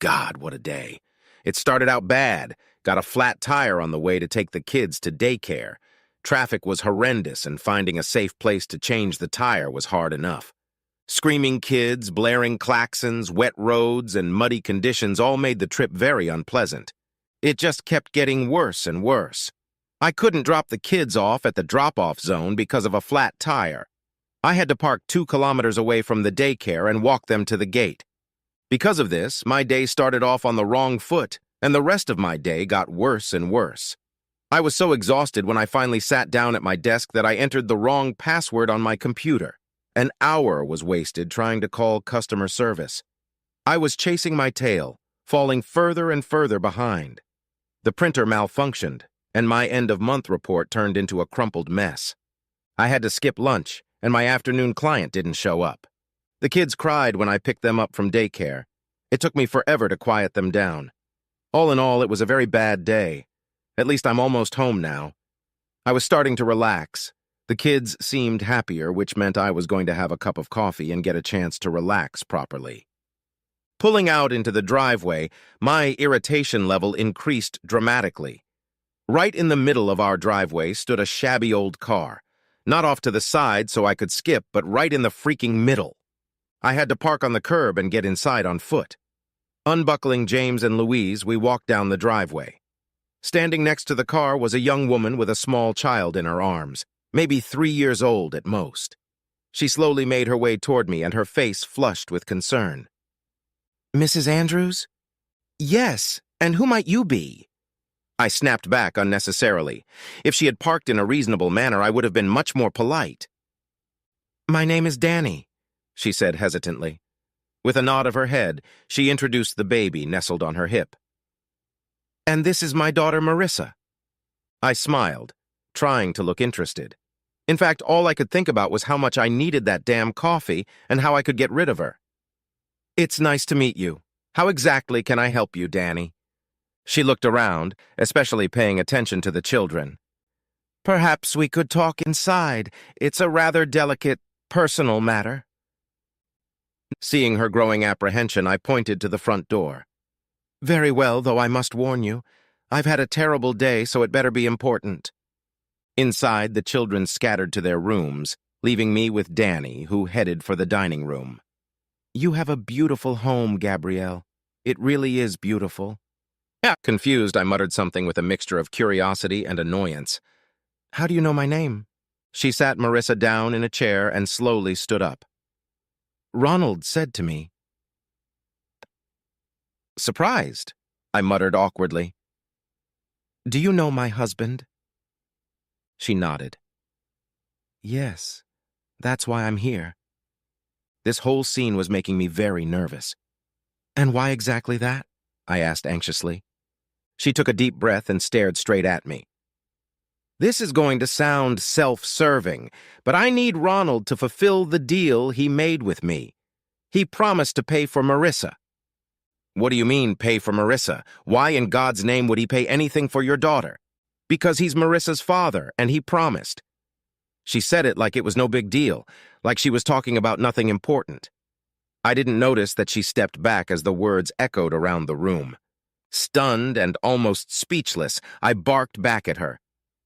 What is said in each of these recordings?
God, what a day. It started out bad. Got a flat tire on the way to take the kids to daycare. Traffic was horrendous, and finding a safe place to change the tire was hard enough. Screaming kids, blaring klaxons, wet roads, and muddy conditions all made the trip very unpleasant. It just kept getting worse and worse. I couldn't drop the kids off at the drop-off zone because of a flat tire. I had to park 2 kilometers away from the daycare and walk them to the gate. Because of this, my day started off on the wrong foot, and the rest of my day got worse and worse. I was so exhausted when I finally sat down at my desk that I entered the wrong password on my computer. An hour was wasted trying to call customer service. I was chasing my tail, falling further and further behind. The printer malfunctioned, and my end-of-month report turned into a crumpled mess. I had to skip lunch, and my afternoon client didn't show up. The kids cried when I picked them up from daycare. It took me forever to quiet them down. All in all, it was a very bad day. At least I'm almost home now. I was starting to relax. The kids seemed happier, which meant I was going to have a cup of coffee and get a chance to relax properly. Pulling out into the driveway, my irritation level increased dramatically. Right in the middle of our driveway stood a shabby old car. Not off to the side so I could skip, but right in the freaking middle. I had to park on the curb and get inside on foot. Unbuckling James and Louise, we walked down the driveway. Standing next to the car was a young woman with a small child in her arms, maybe 3 years old at most. She slowly made her way toward me, and her face flushed with concern. "Mrs. Andrews?" "Yes, and who might you be?" I snapped back unnecessarily. If she had parked in a reasonable manner, I would have been much more polite. "My name is Danny," she said hesitantly. With a nod of her head, she introduced the baby nestled on her hip. "And this is my daughter Marissa." I smiled, trying to look interested. In fact, all I could think about was how much I needed that damn coffee and how I could get rid of her. "It's nice to meet you. How exactly can I help you, Danny?" She looked around, especially paying attention to the children. "Perhaps we could talk inside. It's a rather delicate, personal matter." Seeing her growing apprehension, I pointed to the front door. "Very well, though I must warn you. I've had a terrible day, so it better be important." Inside, the children scattered to their rooms, leaving me with Danny, who headed for the dining room. "You have a beautiful home, Gabrielle. It really is beautiful." Confused, I muttered something with a mixture of curiosity and annoyance. "How do you know my name?" She sat Marissa down in a chair and slowly stood up. "Ronald said to me." "Surprised," I muttered awkwardly. "Do you know my husband?" She nodded. "Yes, that's why I'm here." This whole scene was making me very nervous. "And why exactly that?" I asked anxiously. She took a deep breath and stared straight at me. "This is going to sound self-serving, but I need Ronald to fulfill the deal he made with me. He promised to pay for Marissa." "What do you mean, pay for Marissa? Why in God's name would he pay anything for your daughter?" "Because he's Marissa's father, and he promised." She said it like it was no big deal, like she was talking about nothing important. I didn't notice that she stepped back as the words echoed around the room. Stunned and almost speechless, I barked back at her.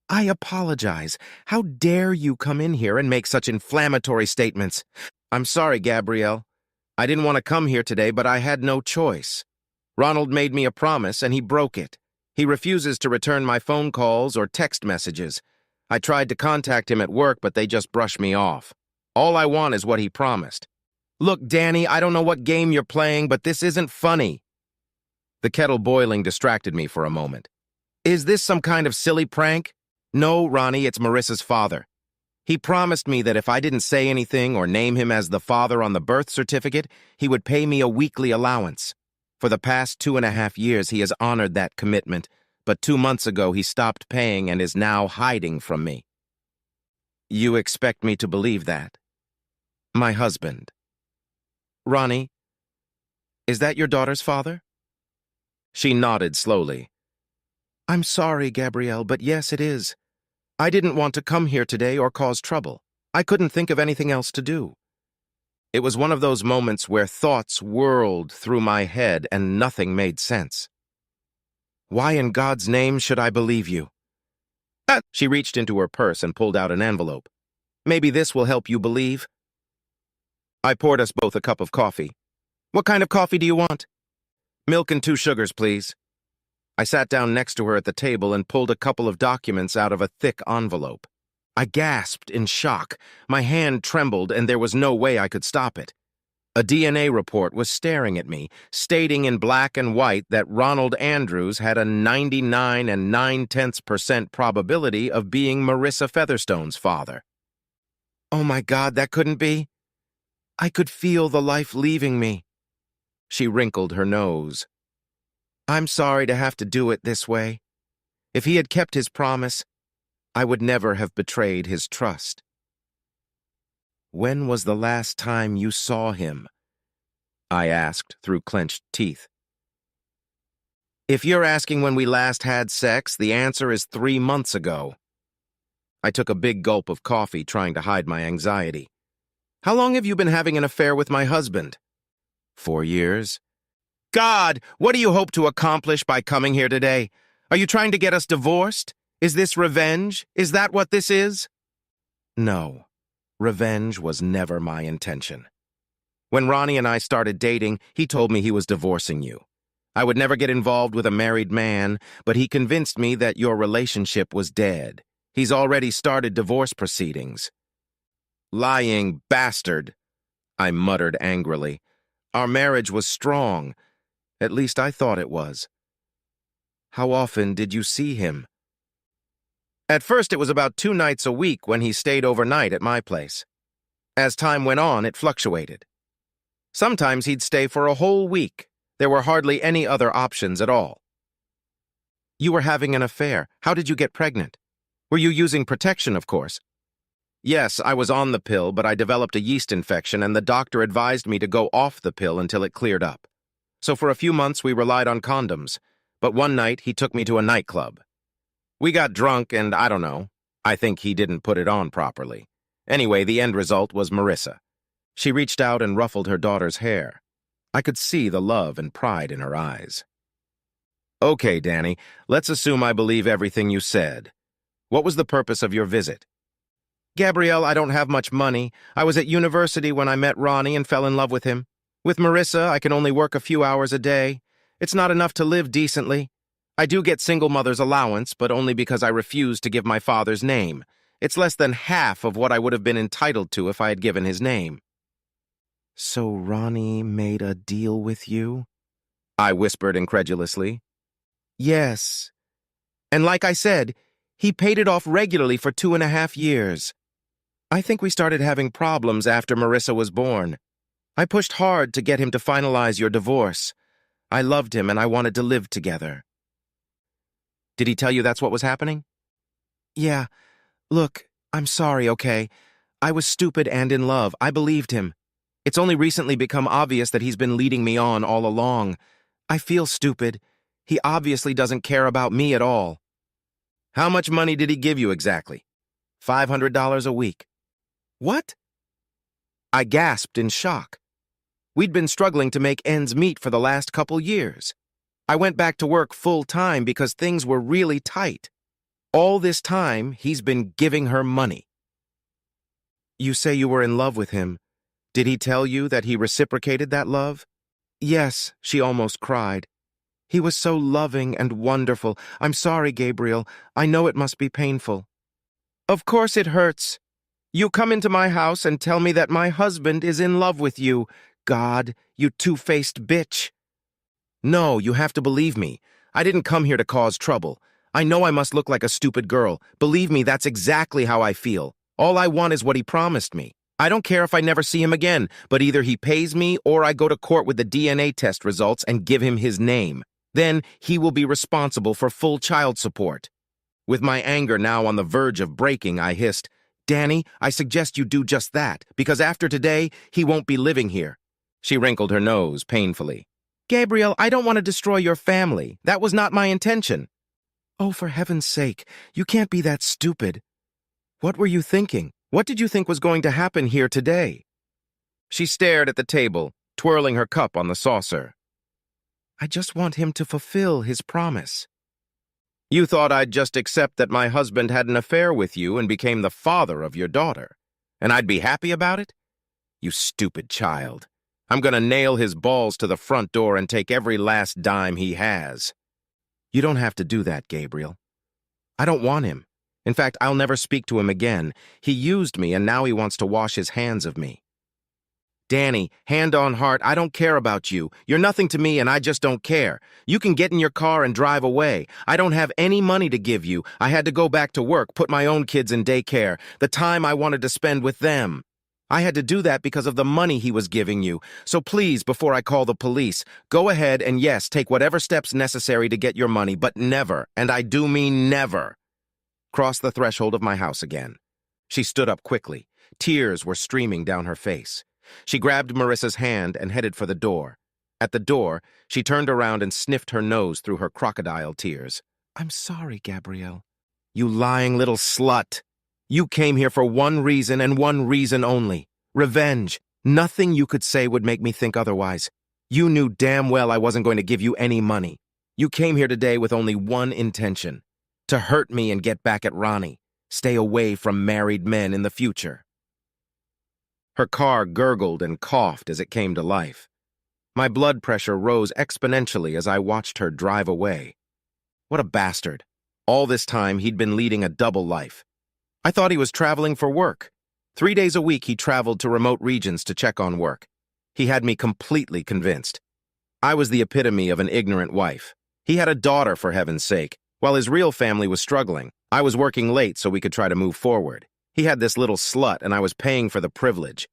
"I apologize. How dare you come in here and make such inflammatory statements? I'm sorry, Gabrielle. I didn't want to come here today, but I had no choice. Ronald made me a promise, and he broke it. He refuses to return my phone calls or text messages. I tried to contact him at work, but they just brushed me off. All I want is what he promised. Look, Danny, I don't know what game you're playing, but this isn't funny." The kettle boiling distracted me for a moment. "Is this some kind of silly prank?" "No, Ronnie, it's Marissa's father. He promised me that if I didn't say anything or name him as the father on the birth certificate, he would pay me a weekly allowance. For the past 2.5 years, he has honored that commitment, but 2 months ago he stopped paying and is now hiding from me." "You expect me to believe that?" "My husband." "Ronnie, is that your daughter's father?" She nodded slowly. "I'm sorry, Gabrielle, but yes, it is. I didn't want to come here today or cause trouble. I couldn't think of anything else to do." It was one of those moments where thoughts whirled through my head and nothing made sense. Why in God's name should I believe you? She reached into her purse and pulled out an envelope. Maybe this will help you believe. I poured us both a cup of coffee. What kind of coffee do you want? Milk and 2 sugars, please. I sat down next to her at the table and pulled a couple of documents out of a thick envelope. I gasped in shock. My hand trembled, and there was no way I could stop it. A DNA report was staring at me, stating in black and white that Ronald Andrews had a 99 9/10% probability of being Marissa Featherstone's father. Oh my God, that couldn't be. I could feel the life leaving me. She wrinkled her nose. I'm sorry to have to do it this way. If he had kept his promise, I would never have betrayed his trust. When was the last time you saw him? I asked through clenched teeth. If you're asking when we last had sex, the answer is 3 months ago. I took a big gulp of coffee, trying to hide my anxiety. How long have you been having an affair with my husband? 4 years. God, what do you hope to accomplish by coming here today? Are you trying to get us divorced? Is this revenge? Is that what this is? No, revenge was never my intention. When Ronnie and I started dating, he told me he was divorcing you. I would never get involved with a married man, but he convinced me that your relationship was dead. He's already started divorce proceedings. Lying bastard, I muttered angrily. Our marriage was strong. At least I thought it was. How often did you see him? At first, it was about 2 nights a week when he stayed overnight at my place. As time went on, it fluctuated. Sometimes he'd stay for a whole week. There were hardly any other options at all. You were having an affair. How did you get pregnant? Were you using protection, of course? Yes, I was on the pill, but I developed a yeast infection, and the doctor advised me to go off the pill until it cleared up. So for a few months, we relied on condoms. But one night, he took me to a nightclub. We got drunk, and I don't know. I think he didn't put it on properly. Anyway, the end result was Marissa. She reached out and ruffled her daughter's hair. I could see the love and pride in her eyes. Okay, Danny, let's assume I believe everything you said. What was the purpose of your visit? Gabrielle, I don't have much money. I was at university when I met Ronnie and fell in love with him. With Marissa, I can only work a few hours a day. It's not enough to live decently. I do get single mother's allowance, but only because I refused to give my father's name. It's less than half of what I would have been entitled to if I had given his name. So Ronnie made a deal with you? I whispered incredulously. Yes. And like I said, he paid it off regularly for 2.5 years. I think we started having problems after Marissa was born. I pushed hard to get him to finalize your divorce. I loved him and I wanted to live together. Did he tell you that's what was happening? Yeah. Look, I'm sorry, okay? I was stupid and in love. I believed him. It's only recently become obvious that he's been leading me on all along. I feel stupid. He obviously doesn't care about me at all. How much money did he give you exactly? $500 a week. What? I gasped in shock. We'd been struggling to make ends meet for the last couple years. I went back to work full-time because things were really tight. All this time, he's been giving her money. You say you were in love with him. Did he tell you that he reciprocated that love? Yes, she almost cried. He was so loving and wonderful. I'm sorry, Gabriel. I know it must be painful. Of course it hurts. You come into my house and tell me that my husband is in love with you. God, you two-faced bitch. No, you have to believe me. I didn't come here to cause trouble. I know I must look like a stupid girl. Believe me, that's exactly how I feel. All I want is what he promised me. I don't care if I never see him again, but either he pays me or I go to court with the DNA test results and give him his name. Then he will be responsible for full child support. With my anger now on the verge of breaking, I hissed, Danny, I suggest you do just that, because after today, he won't be living here. She wrinkled her nose painfully. Gabriel, I don't want to destroy your family. That was not my intention. Oh, for heaven's sake, you can't be that stupid. What were you thinking? What did you think was going to happen here today? She stared at the table, twirling her cup on the saucer. I just want him to fulfill his promise. You thought I'd just accept that my husband had an affair with you and became the father of your daughter, and I'd be happy about it? You stupid child. I'm gonna nail his balls to the front door and take every last dime he has. You don't have to do that, Gabriel. I don't want him. In fact, I'll never speak to him again. He used me, and now he wants to wash his hands of me. Danny, hand on heart, I don't care about you. You're nothing to me, and I just don't care. You can get in your car and drive away. I don't have any money to give you. I had to go back to work, put my own kids in daycare, the time I wanted to spend with them. I had to do that because of the money he was giving you. So please, before I call the police, go ahead and yes, take whatever steps necessary to get your money, but never, and I do mean never, cross the threshold of my house again. She stood up quickly. Tears were streaming down her face. She grabbed Marissa's hand and headed for the door. At the door, she turned around and sniffed her nose through her crocodile tears. I'm sorry, Gabrielle. You lying little slut. You came here for one reason and one reason only. Revenge. Nothing you could say would make me think otherwise. You knew damn well I wasn't going to give you any money. You came here today with only one intention. To hurt me and get back at Ronnie. Stay away from married men in the future. Her car gurgled and coughed as it came to life. My blood pressure rose exponentially as I watched her drive away. What a bastard. All this time he'd been leading a double life. I thought he was traveling for work. 3 days a week he traveled to remote regions to check on work. He had me completely convinced. I was the epitome of an ignorant wife. He had a daughter, for heaven's sake. While his real family was struggling, I was working late so we could try to move forward. He had this little slut, and I was paying for the privilege.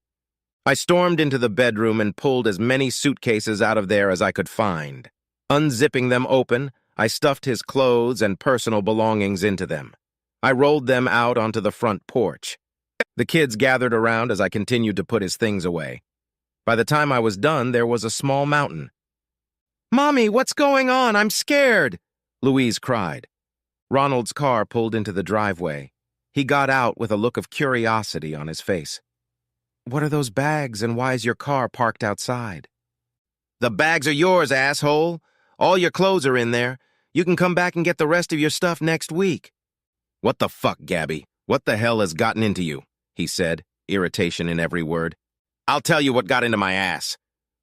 I stormed into the bedroom and pulled as many suitcases out of there as I could find. Unzipping them open, I stuffed his clothes and personal belongings into them. I rolled them out onto the front porch. The kids gathered around as I continued to put his things away. By the time I was done, there was a small mountain. Mommy, what's going on? I'm scared, Louise cried. Ronald's car pulled into the driveway. He got out with a look of curiosity on his face. What are those bags, and why is your car parked outside? The bags are yours, asshole. All your clothes are in there. You can come back and get the rest of your stuff next week. What the fuck, Gabby? What the hell has gotten into you? He said, irritation in every word. I'll tell you what got into my ass.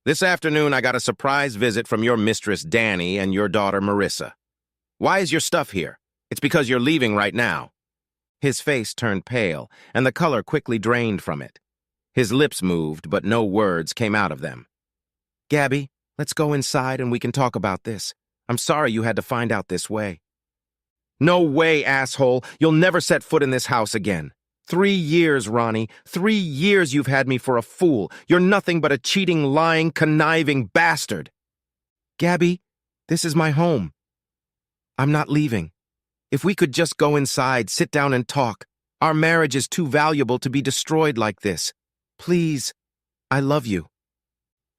This afternoon I got a surprise visit from your mistress, Danny, and your daughter, Marissa. Why is your stuff here? It's because you're leaving right now. His face turned pale, and the color quickly drained from it. His lips moved, but no words came out of them. Gabby, let's go inside and we can talk about this. I'm sorry you had to find out this way. No way, asshole. You'll never set foot in this house again. 3 years, Ronnie. 3 years you've had me for a fool. You're nothing but a cheating, lying, conniving bastard. Gabby, this is my home. I'm not leaving. If we could just go inside, sit down and talk. Our marriage is too valuable to be destroyed like this. Please, I love you.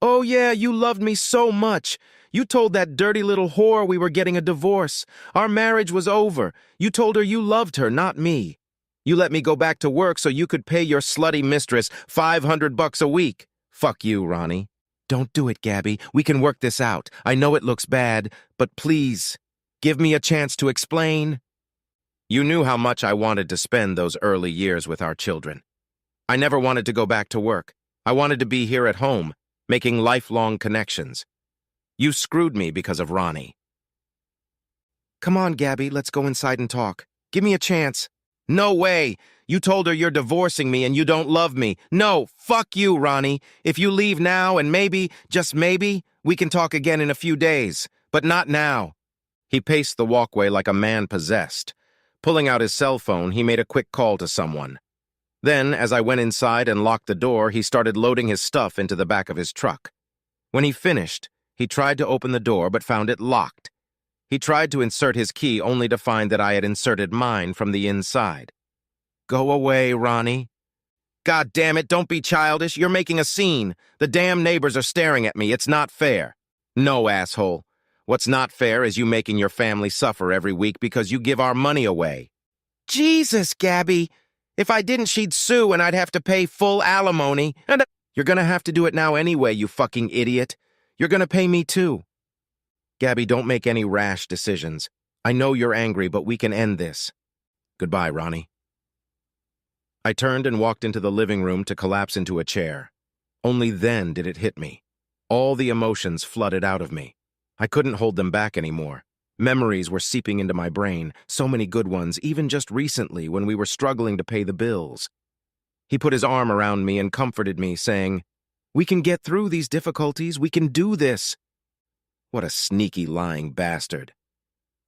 Oh yeah, you loved me so much. You told that dirty little whore we were getting a divorce. Our marriage was over. You told her you loved her, not me. You let me go back to work so you could pay your slutty mistress $500 a week. Fuck you, Ronnie. Don't do it, Gabby. We can work this out. I know it looks bad, but please, give me a chance to explain. You knew how much I wanted to spend those early years with our children. I never wanted to go back to work. I wanted to be here at home, making lifelong connections. You screwed me because of Ronnie. Come on, Gabby, let's go inside and talk. Give me a chance. No way! You told her you're divorcing me and you don't love me. No, fuck you, Ronnie. If you leave now and maybe, just maybe, we can talk again in a few days. But not now. He paced the walkway like a man possessed. Pulling out his cell phone, he made a quick call to someone. Then, as I went inside and locked the door, he started loading his stuff into the back of his truck. When he finished, he tried to open the door but found it locked. He tried to insert his key only to find that I had inserted mine from the inside. Go away, Ronnie. God damn it, don't be childish. You're making a scene. The damn neighbors are staring at me. It's not fair. No, asshole. What's not fair is you making your family suffer every week because you give our money away. Jesus, Gabby. If I didn't, she'd sue and I'd have to pay full alimony. And You're gonna have to do it now anyway, you fucking idiot. You're gonna pay me too. Gabby, don't make any rash decisions. I know you're angry, but we can end this. Goodbye, Ronnie. I turned and walked into the living room to collapse into a chair. Only then did it hit me. All the emotions flooded out of me. I couldn't hold them back anymore. Memories were seeping into my brain, so many good ones, even just recently when we were struggling to pay the bills. He put his arm around me and comforted me, saying, "We can get through these difficulties. We can do this." What a sneaky, lying bastard.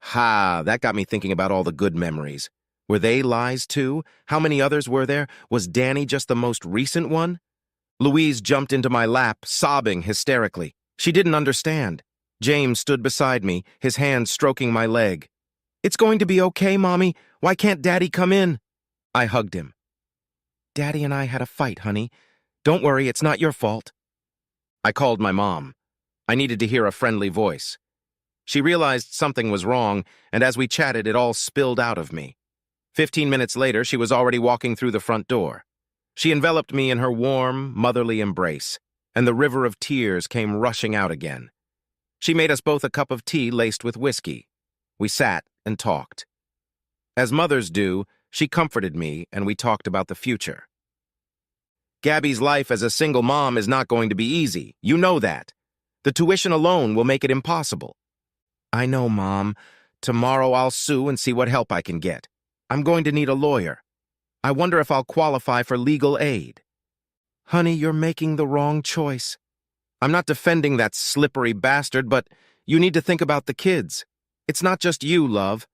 Ha, that got me thinking about all the good memories. Were they lies too? How many others were there? Was Danny just the most recent one? Louise jumped into my lap, sobbing hysterically. She didn't understand. James stood beside me, his hand stroking my leg. "It's going to be okay, Mommy. Why can't Daddy come in?" I hugged him. "Daddy and I had a fight, honey. Don't worry, it's not your fault." I called my mom. I needed to hear a friendly voice. She realized something was wrong, and as we chatted, it all spilled out of me. 15 minutes later, she was already walking through the front door. She enveloped me in her warm, motherly embrace, and the river of tears came rushing out again. She made us both a cup of tea laced with whiskey. We sat and talked. As mothers do, she comforted me, and we talked about the future. Gabby's life as a single mom is not going to be easy. You know that. The tuition alone will make it impossible. I know, Mom. Tomorrow I'll sue and see what help I can get. I'm going to need a lawyer. I wonder if I'll qualify for legal aid. Honey, you're making the wrong choice. I'm not defending that slippery bastard, but you need to think about the kids. It's not just you, love.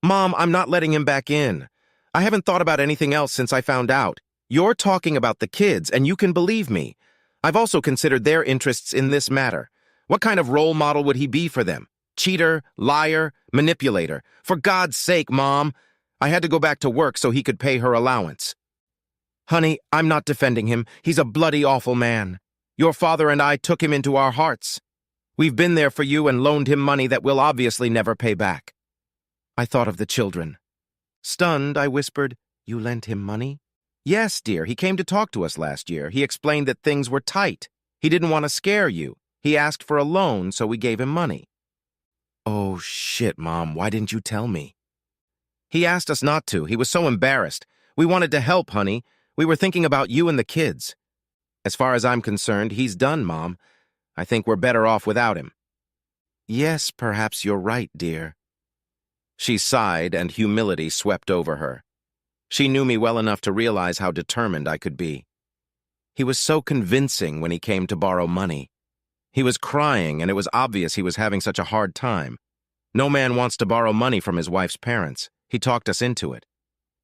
Mom, I'm not letting him back in. I haven't thought about anything else since I found out. You're talking about the kids, and you can believe me. I've also considered their interests in this matter. What kind of role model would he be for them? Cheater, liar, manipulator. For God's sake, Mom. I had to go back to work so he could pay her allowance. Honey, I'm not defending him. He's a bloody awful man. Your father and I took him into our hearts. We've been there for you and loaned him money that we'll obviously never pay back. I thought of the children. Stunned, I whispered, "You lent him money?" "Yes, dear. He came to talk to us last year. He explained that things were tight. He didn't want to scare you. He asked for a loan, so we gave him money." Oh, shit, Mom. Why didn't you tell me? He asked us not to. He was so embarrassed. We wanted to help, honey. We were thinking about you and the kids. As far as I'm concerned, he's done, Mom. I think we're better off without him. Yes, perhaps you're right, dear. She sighed, and humility swept over her. She knew me well enough to realize how determined I could be. He was so convincing when he came to borrow money. He was crying, and it was obvious he was having such a hard time. No man wants to borrow money from his wife's parents. He talked us into it.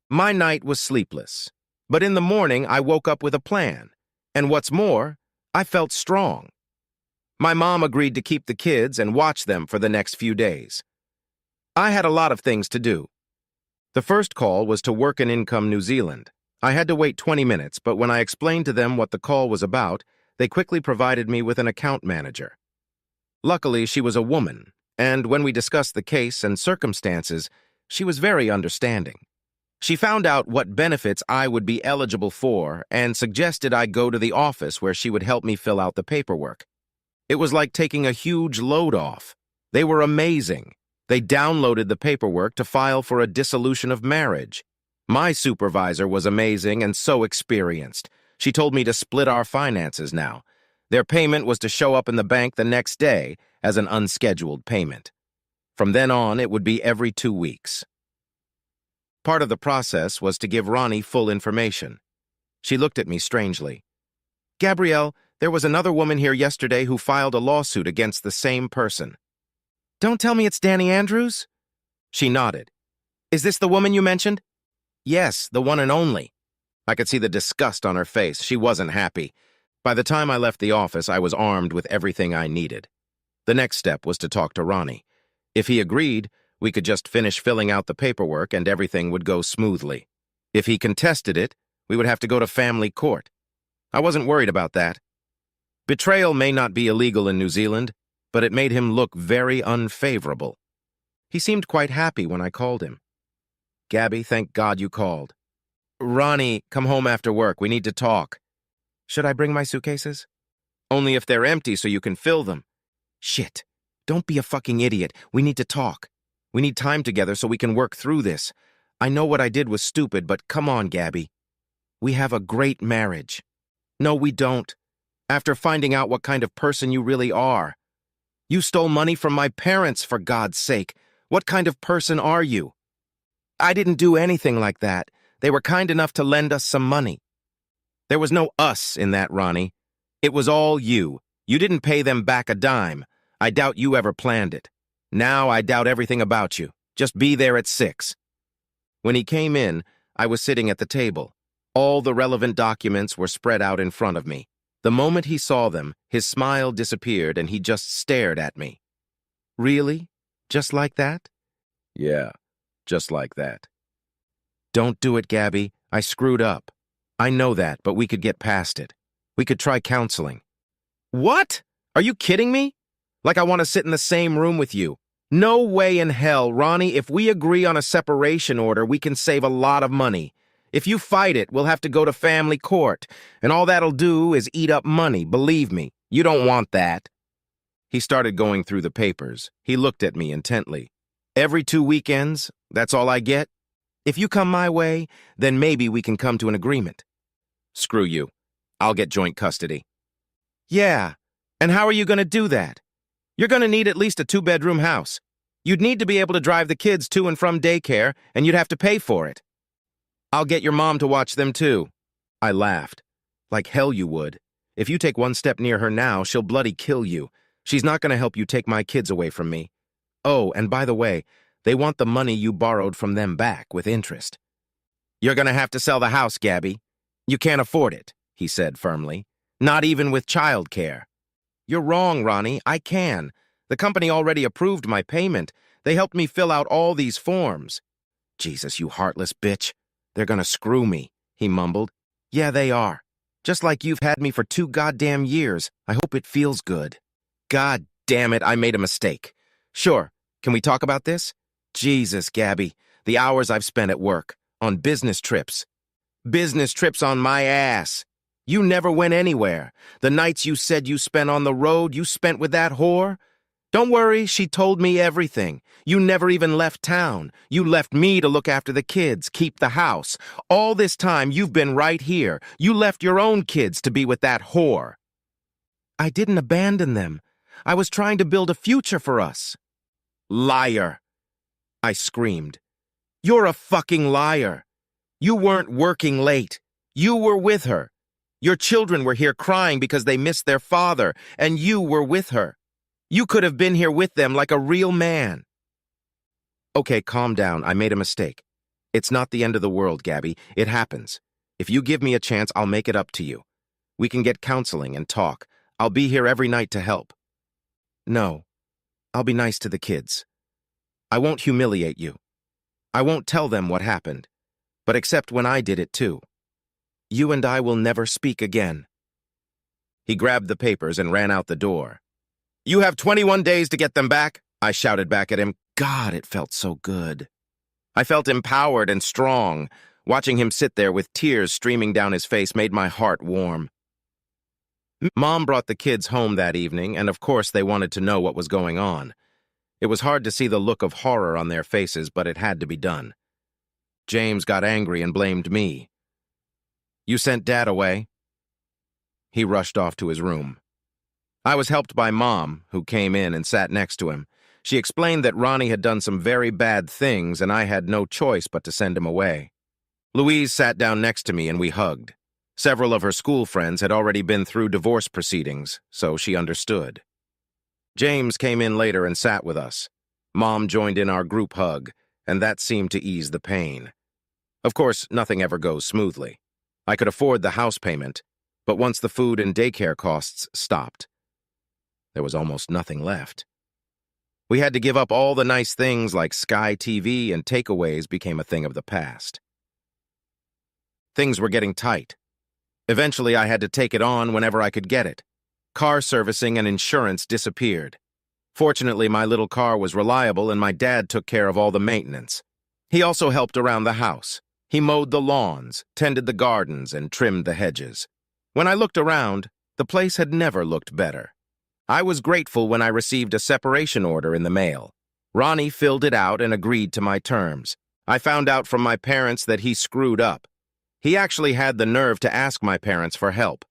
My night was sleepless, but in the morning I woke up with a plan. And what's more, I felt strong. My mom agreed to keep the kids and watch them for the next few days. I had a lot of things to do. The first call was to Work and Income New Zealand. I had to wait 20 minutes, but when I explained to them what the call was about, they quickly provided me with an account manager. Luckily, she was a woman, and when we discussed the case and circumstances, she was very understanding. She found out what benefits I would be eligible for and suggested I go to the office where she would help me fill out the paperwork. It was like taking a huge load off. They were amazing. They downloaded the paperwork to file for a dissolution of marriage. My supervisor was amazing and so experienced. She told me to split our finances now. Their payment was to show up in the bank the next day as an unscheduled payment. From then on, it would be every 2 weeks. Part of the process was to give Ronnie full information. She looked at me strangely. "Gabrielle, there was another woman here yesterday who filed a lawsuit against the same person." "Don't tell me it's Danny Andrews?" She nodded. "Is this the woman you mentioned?" "Yes, the one and only." I could see the disgust on her face. She wasn't happy. By the time I left the office, I was armed with everything I needed. The next step was to talk to Ronnie. If he agreed, we could just finish filling out the paperwork and everything would go smoothly. If he contested it, we would have to go to family court. I wasn't worried about that. Betrayal may not be illegal in New Zealand, but it made him look very unfavorable. He seemed quite happy when I called him. "Gabby, thank God you called." "Ronnie, come home after work. We need to talk." Should I bring my suitcases? Only if they're empty so you can fill them. Shit. Don't be a fucking idiot. We need to talk. We need time together so we can work through this. I know what I did was stupid, but come on, Gabby. We have a great marriage. No, we don't. After finding out what kind of person you really are. You stole money from my parents, for God's sake. What kind of person are you? I didn't do anything like that. They were kind enough to lend us some money. There was no us in that, Ronnie. It was all you. You didn't pay them back a dime. I doubt you ever planned it. Now I doubt everything about you. Just be there at 6. When he came in, I was sitting at the table. All the relevant documents were spread out in front of me. The moment he saw them, his smile disappeared and he just stared at me. Really? Just like that? Yeah, just like that. Don't do it, Gabby. I screwed up. I know that, but we could get past it. We could try counseling. What? Are you kidding me? Like I want to sit in the same room with you. No way in hell, Ronnie. If we agree on a separation order, we can save a lot of money. If you fight it, we'll have to go to family court, and all that'll do is eat up money, believe me. You don't want that. He started going through the papers. He looked at me intently. Every 2 weekends, that's all I get? If you come my way, then maybe we can come to an agreement. Screw you. I'll get joint custody. Yeah, and how are you going to do that? You're going to need at least a 2-bedroom house. You'd need to be able to drive the kids to and from daycare, and you'd have to pay for it. I'll get your mom to watch them too. I laughed. Like hell you would. If you take one step near her now, she'll bloody kill you. She's not going to help you take my kids away from me. Oh, and by the way, they want the money you borrowed from them back with interest. You're going to have to sell the house, Gabby. You can't afford it, he said firmly. Not even with childcare. You're wrong, Ronnie. I can. The company already approved my payment. They helped me fill out all these forms. Jesus, you heartless bitch. They're gonna screw me, he mumbled. Yeah, they are. Just like you've had me for 2 goddamn years. I hope it feels good. God damn it, I made a mistake. Sure, can we talk about this? Jesus, Gabby, the hours I've spent at work, on business trips. Business trips on my ass. You never went anywhere. The nights you said you spent on the road, you spent with that whore. Don't worry, she told me everything. You never even left town. You left me to look after the kids, keep the house. All this time, you've been right here. You left your own kids to be with that whore. I didn't abandon them. I was trying to build a future for us. Liar, I screamed. You're a fucking liar. You weren't working late. You were with her. Your children were here crying because they missed their father, and you were with her. You could have been here with them like a real man. Okay, calm down. I made a mistake. It's not the end of the world, Gabby. It happens. If you give me a chance, I'll make it up to you. We can get counseling and talk. I'll be here every night to help. No, I'll be nice to the kids. I won't humiliate you. I won't tell them what happened, but accept when I did it too. You and I will never speak again. He grabbed the papers and ran out the door. You have 21 days to get them back, I shouted back at him. God, it felt so good. I felt empowered and strong. Watching him sit there with tears streaming down his face made my heart warm. Mom brought the kids home that evening, and of course they wanted to know what was going on. It was hard to see the look of horror on their faces, but it had to be done. James got angry and blamed me. You sent Dad away? He rushed off to his room. I was helped by Mom, who came in and sat next to him. She explained that Ronnie had done some very bad things and I had no choice but to send him away. Louise sat down next to me and we hugged. Several of her school friends had already been through divorce proceedings, so she understood. James came in later and sat with us. Mom joined in our group hug, and that seemed to ease the pain. Of course, nothing ever goes smoothly. I could afford the house payment, but once the food and daycare costs stopped, there was almost nothing left. We had to give up all the nice things like Sky TV, and takeaways became a thing of the past. Things were getting tight. Eventually, I had to take it on whenever I could get it. Car servicing and insurance disappeared. Fortunately, my little car was reliable and my dad took care of all the maintenance. He also helped around the house. He mowed the lawns, tended the gardens, and trimmed the hedges. When I looked around, the place had never looked better. I was grateful when I received a separation order in the mail. Ronnie filled it out and agreed to my terms. I found out from my parents that he screwed up. He actually had the nerve to ask my parents for help.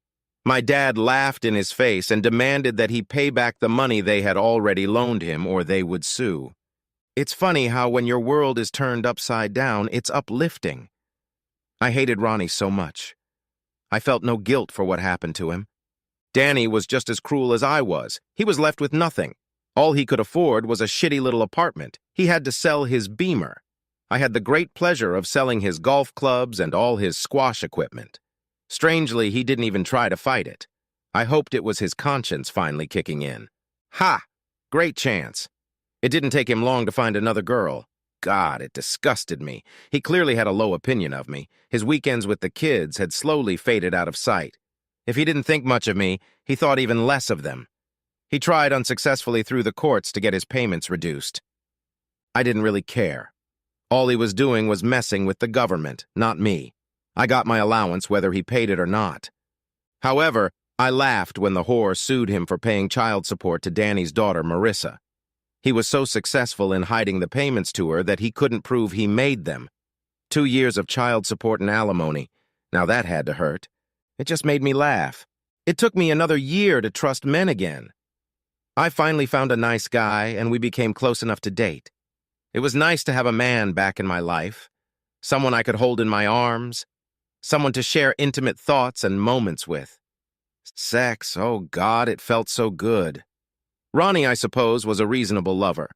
My dad laughed in his face and demanded that he pay back the money they had already loaned him or they would sue. It's funny how when your world is turned upside down, it's uplifting. I hated Ronnie so much. I felt no guilt for what happened to him. Danny was just as cruel as I was. He was left with nothing. All he could afford was a shitty little apartment. He had to sell his Beamer. I had the great pleasure of selling his golf clubs and all his squash equipment. Strangely, he didn't even try to fight it. I hoped it was his conscience finally kicking in. Ha! Great chance. It didn't take him long to find another girl. God, it disgusted me. He clearly had a low opinion of me. His weekends with the kids had slowly faded out of sight. If he didn't think much of me, he thought even less of them. He tried unsuccessfully through the courts to get his payments reduced. I didn't really care. All he was doing was messing with the government, not me. I got my allowance whether he paid it or not. However, I laughed when the whore sued him for paying child support to Danny's daughter, Marissa. He was so successful in hiding the payments to her that he couldn't prove he made them. 2 years of child support and alimony. Now that had to hurt. It just made me laugh. It took me another year to trust men again. I finally found a nice guy, and we became close enough to date. It was nice to have a man back in my life, someone I could hold in my arms, someone to share intimate thoughts and moments with. Sex, oh God, it felt so good. Ronnie, I suppose, was a reasonable lover.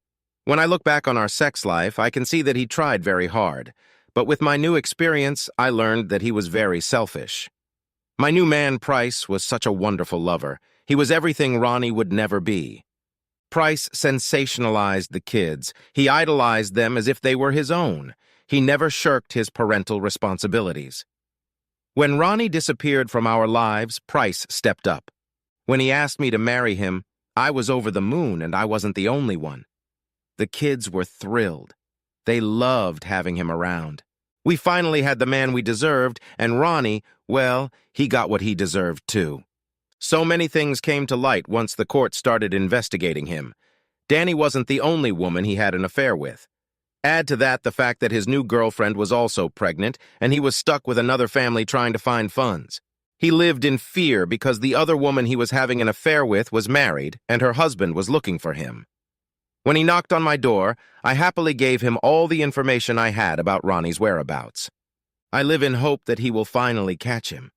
When I look back on our sex life, I can see that he tried very hard, but with my new experience, I learned that he was very selfish. My new man, Price, was such a wonderful lover. He was everything Ronnie would never be. Price sensationalized the kids. He idolized them as if they were his own. He never shirked his parental responsibilities. When Ronnie disappeared from our lives, Price stepped up. When he asked me to marry him, I was over the moon, and I wasn't the only one. The kids were thrilled. They loved having him around. We finally had the man we deserved, and Ronnie, well, he got what he deserved too. So many things came to light once the court started investigating him. Danny wasn't the only woman he had an affair with. Add to that the fact that his new girlfriend was also pregnant, and he was stuck with another family trying to find funds. He lived in fear because the other woman he was having an affair with was married, and her husband was looking for him. When he knocked on my door, I happily gave him all the information I had about Ronnie's whereabouts. I live in hope that he will finally catch him.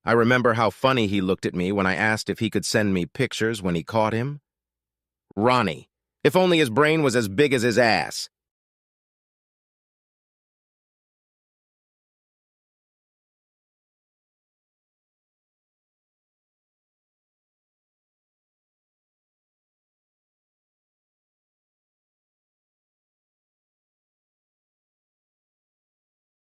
I remember how funny he looked at me when I asked if he could send me pictures when he caught him. Ronnie, if only his brain was as big as his ass.